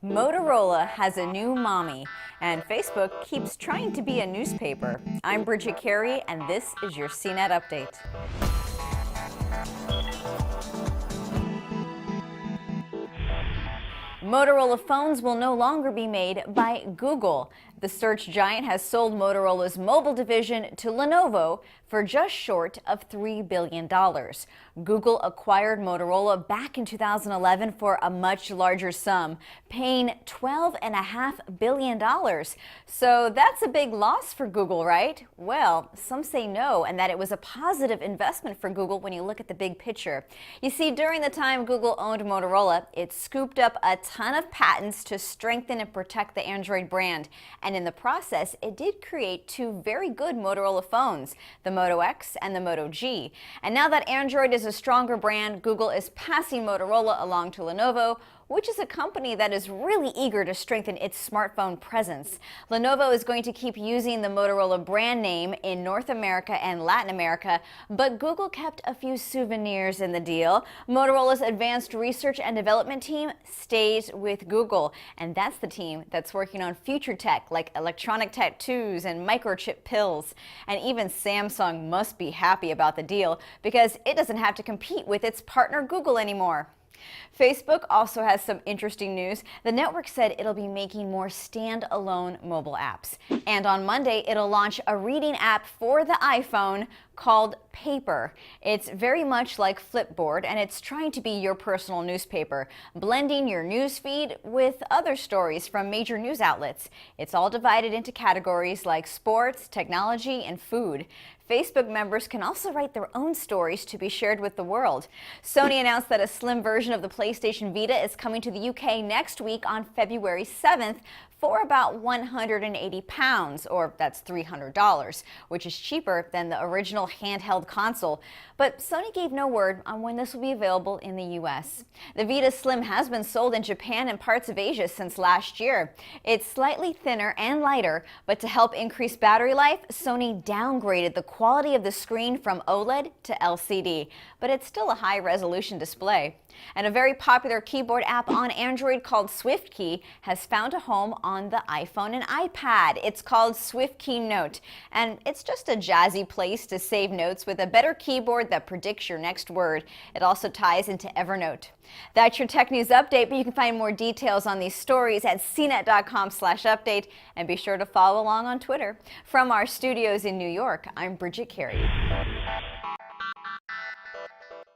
Motorola has a new mommy, and Facebook keeps trying to be a newspaper. I'm Bridget Carey, and this is your CNET Update. Motorola phones will no longer be made by Google. The search giant has sold Motorola's mobile division to Lenovo for just short of $3 billion. Google acquired Motorola back in 2011 for a much larger sum, paying $12.5 billion. So that's a big loss for Google, right? Well, some say no, and that it was a positive investment for Google when you look at the big picture. You see, during the time Google owned Motorola, it scooped up a ton of patents to strengthen and protect the Android brand. And in the process, it did create two very good Motorola phones, the Moto X and the Moto G. And now that Android is a stronger brand, Google is passing Motorola along to Lenovo, which is a company that is really eager to strengthen its smartphone presence. Lenovo is going to keep using the Motorola brand name in North America and Latin America, but Google kept a few souvenirs in the deal. Motorola's advanced research and development team stays with Google, and that's the team that's working on future tech like electronic tattoos and microchip pills. And even Samsung must be happy about the deal because it doesn't have to compete with its partner Google anymore. Facebook also has some interesting news. The network said it'll be making more standalone mobile apps. And on Monday, it'll launch a reading app for the iPhone called Paper. It's very much like Flipboard, and it's trying to be your personal newspaper, blending your news feed with other stories from major news outlets. It's all divided into categories like sports, technology, and food. Facebook members can also write their own stories to be shared with the world. Sony announced that a slim version of the PlayStation Vita is coming to the UK next week on February 7th for about 180 pounds, or that's $300, which is cheaper than the original handheld console. But Sony gave no word on when this will be available in the US. The Vita Slim has been sold in Japan and parts of Asia since last year. It's slightly thinner and lighter, but to help increase battery life, Sony downgraded the quality of the screen from OLED to LCD, but it's still a high-resolution display. And a very popular keyboard app on Android called SwiftKey has found a home on the iPhone and iPad. It's called SwiftKey Note, and it's just a jazzy place to save notes with a better keyboard that predicts your next word. It also ties into Evernote. That's your tech news update, but you can find more details on these stories at cnet.com/update, and be sure to follow along on Twitter. From our studios in New York, I'm Bridget Carey.